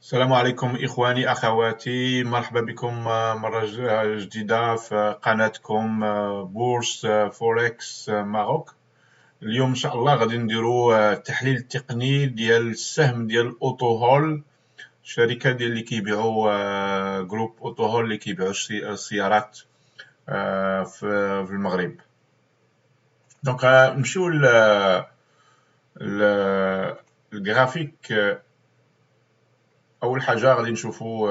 السلام عليكم إخواني أخواتي، مرحبا بكم مرة جديدة في قناتكم بورس فوركس ماروك. اليوم إن شاء الله غادي نديرو التحليل التقني ديال السهم ديال أوتو هول، الشركة ديال اللي كيبيعو جروب أوتو هول اللي كيبيعو السيارات في المغرب. دونك نمشيو الجرافيك. اول حاجه غادي نشوفوا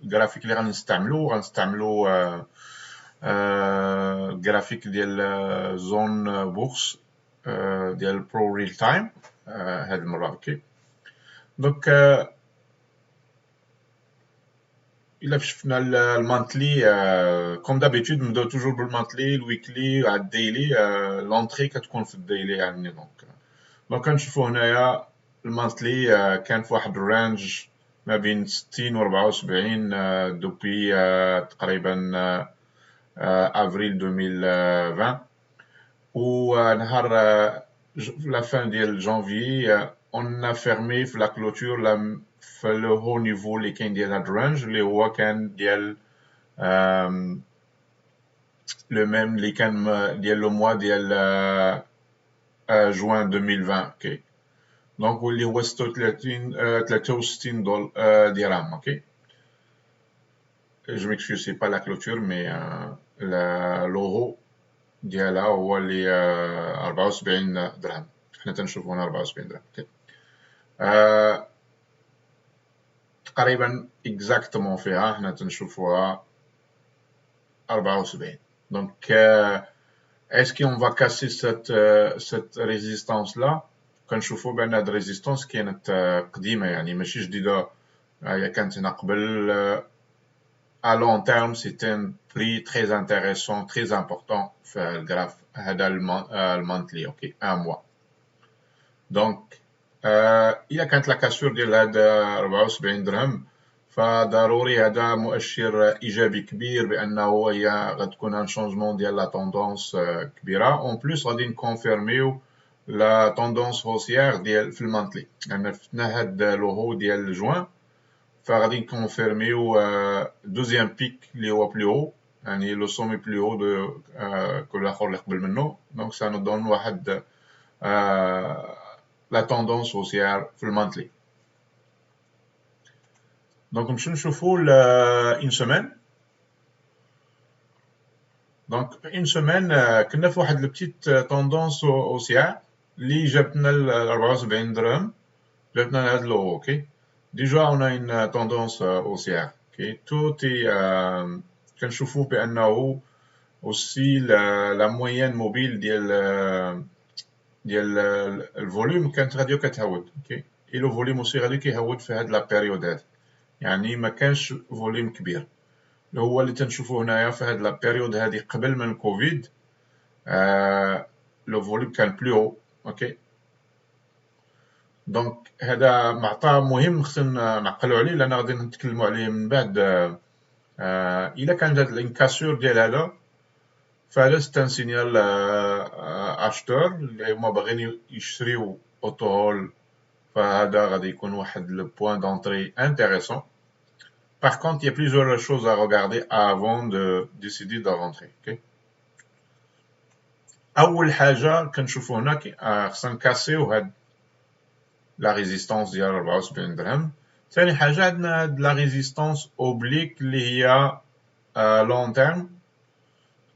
الجرافيك اللي غنستعملو الجرافيك ديال زون بورس ديال برو ريل تايم هاد المره. اوكي، دونك الا شفنا المانتلي كوم دابيتود نبداو توجور بالمانتلي، الويكلي، الديلي. لونطري كتكون في الديلي يعني. دونك كنشوفوا هنايا المانتلي كان في واحد الرانج ما بين 60 و 74 دوبي تقريبا افريل 2020. ونهار لا فان ديال جانفي اون ا فيرمي في لا كلوتور في لو هو نيفو اللي كاين ديال هاد الرانج اللي هو كان ديال لو ميم اللي كان ديال لو موا ديال جوان 2020. اوكي، دونك واللي هو 63 درهم. اوكي، جو ميكسكيوز سي با لا كلوتور مي لوغو ديالها هو اللي 74 درهم. حنا تنشوفو هنا 74 درهم. اوكي، تقريبا اكزاكتومون فيها حنا تنشوفوها 74. دونك اسكي اون فا كاسي سيت ريزيستانس لا. كنشوفو بان هاد ريزيستانس كانت قديمه يعني ماشي جديده. هي كانت هنا قبل. à long terme c'était un prix très intéressant, très important في الجراف هذا المانتلي. اوكي، ان موا. دونك الا كانت لا كاسور ديال هذا 74 درهم فضروري هذا مؤشر ايجابي كبير بانه هي غتكون ان شونجمون ديال لا توندونس كبيره. اون بليس غادي نكونفيرميو لا توندونس هوسيير ديال في المانتلي يعني فتنا هاد لو هو ديال جوان فغادي نكونفيرميو دوزيام بيك اللي هو بلو هو يعني لو سومي بلو هو دو كل الاخر اللي قبل منه. دونك سا نو دون واحد لا توندونس هوسيير في المانتلي. دونك نمشيو نشوفو اون سيمين. دونك اون سيمين كنا في واحد البتيت توندونس هوسيير اللي جابتنا ل 74 درهم، جابتنا لهاد لو. اوكي، ديجا اون اون توندونس هوسيير. اوكي، توتي كنشوفو بانه aussi la moyenne mobile ديال الفوليوم كانت غادي كتهود. اوكي، اي لو فوليوم aussi غادي كيهود في هاد لا بيريود هادي يعني ما كانش فوليوم كبير. هو اللي تنشوفو هنايا في هاد لا بيريود هادي قبل من كوفيد لو فوليوم كان بلو هو. اوكي، دونك هذا معطى مهم خصنا نعقلوا عليه لان غادي نتكلموا عليه من بعد. الا كانت هاد الانكاسور ديال هذا فهذا سيت ان سينيال اشتور اللي هما باغيين يشريو اوتو هول، فهذا غادي يكون واحد لو بوين دونطري انتريسون. Par contre, il y a plusieurs choses à regarder avant de décider de rentrer. Okay. أول حاجة كنشوفو هنا خصنا نكاسيو هاد لا ريزيستانس ديال 74 درهم. ثاني حاجة عندنا هاد لا ريزيستانس اوبليك اللي هي لون تيرم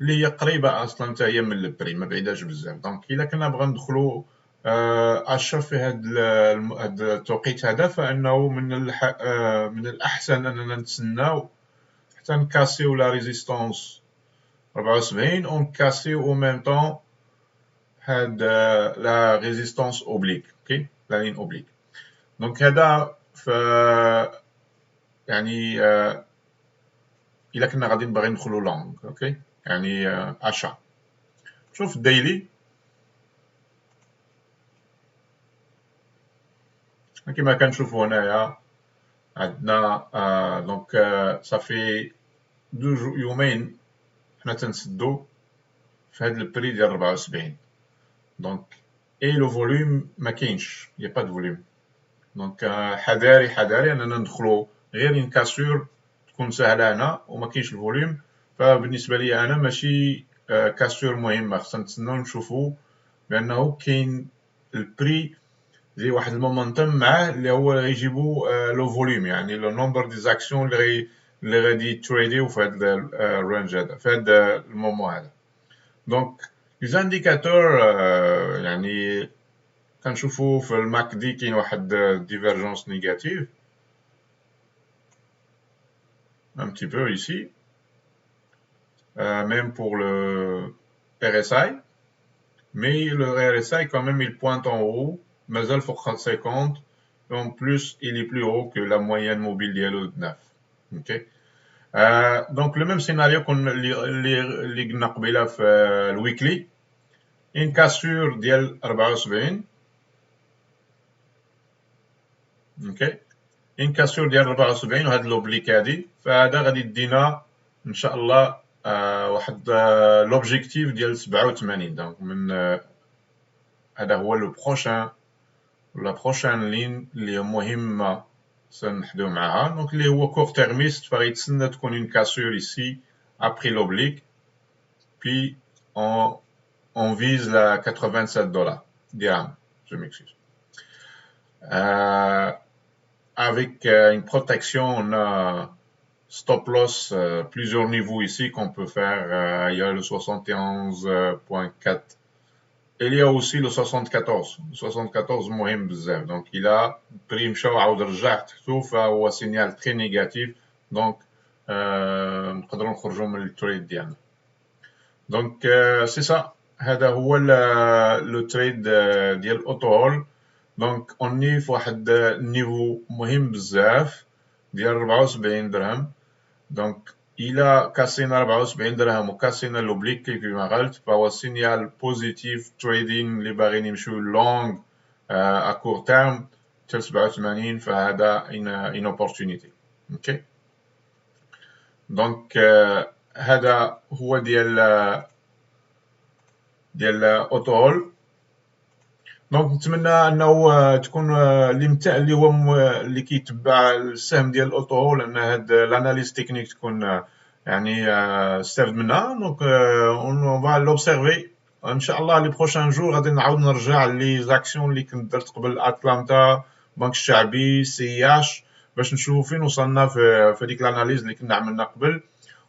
اللي هي قريبة أصلا حتى هي من البري ما بعيداش بزاف. دونك إلا كنا بغا ندخلو أشا في هاد التوقيت هذا فإنه من الأحسن أننا نتسناو حتى نكاسيو لا ريزيستانس 74 ونكاسيو او ميم طون هاد لا ريزيستانس اوبليك. اوكي، لا لين اوبليك. دونك هذا يعني الا كنا غادي باغي ندخلو لونغ. اوكي، يعني اشا. شوف الديلي كما كنشوفو هنايا عندنا دونك صافي يومين حنا تنسدو في هاد البري ديال 74. دونك اي لو فوليوم ما كاينش، يا با دو فوليوم. دونك حذاري اننا ندخلوا غير ان كاسور تكون سهله هنا وما كاينش الفوليوم. فبالنسبه لي انا ماشي كاسور مهمه، خصنا نتسناو نشوفوا بانه كاين البري زي واحد المومنتم معاه اللي هو غيجيبوا لو فوليوم، يعني لو نومبر دي زاكسيون اللي غادي تريديو في هذا الرانج هذا في هذا المومون هذا. دونك لي زانديكاتور يعني كنشوفوا في الماك دي كاين واحد ديفيرجونس نيجاتيف un petit peu ici, même pour le RSI, mais le RSI quand même il pointe en haut, مازال فوق 50 et en plus il est plus haut que la moyenne mobile ديالو 9. OK. Donc le même scénario qu'on اللي قلنا قبيله في الويكلي، une cassure ديال 74. OK. une cassure ديال 74 وهاد لوبليك هادي، فهذا غادي يدينا ان شاء الله واحد لوبجيكتيف ديال 87. دونك من هذا هو لو بروشان لا بروشان لين اللي مهمه سنحدو معاها. دونك اللي هو كور تيرميست، فغيتسنى تكون اون كاسور ici après l'oblique, puis on vise la 87 dollars dirham, je m'excuse. Avec une protection, on a stop loss, plusieurs niveaux ici qu'on peut faire. Il y a le 71.4. Il y a aussi le 74. Le 74 مهم بزاف. Donc il a pris مشى وعاود رجع تحتو، فهو سينيال très négatif. Donc نقدروا نخرجوا من التريد ديالنا. Donc c'est ça. هذا هو لو تريد ديال اوتو هول. دونك اوني في واحد النيفو مهم بزاف ديال 74 درهم. دونك الى كاسينا 74 درهم وكاسينا لوبليك كيما قلت، فهو سينيال بوزيتيف تريدين اللي باغيين يمشيو لونغ ا كور تيرم حتى 87. فهذا ان اوبورتونيتي. اوكي. دونك هذا هو ديال اوتو هول. دونك نتمنى انه تكون اللي هو اللي كيتبع السهم ديال الاوتو هول ان هاد الاناليز تكنيك تكون يعني استفد منها. دونك اون فا لوبسيرفي ان شاء الله لي بروشان جور غادي نعاود نرجع لي زاكسيون اللي كنت درت قبل اتلانتا، بنك الشعبي، سي اش، باش نشوفوا فين وصلنا في هذيك الاناليز اللي كنا عملنا قبل.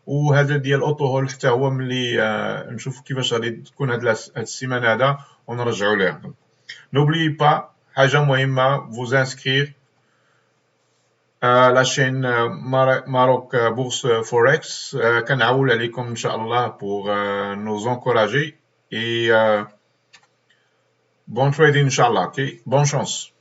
وهذا ديال اوتو هول حتى هو ملي نشوف كيفاش غادي تكون هاد السيمانه هذا ونرجعوا ليه. N'oubliez pas, حاجة مهمة, vous inscrire à la chaîne Maroc Bourse Forex. كنعول عليكم إن شاء الله pour nous encourager et bon trading إن شاء الله. Okay? Bonne chance.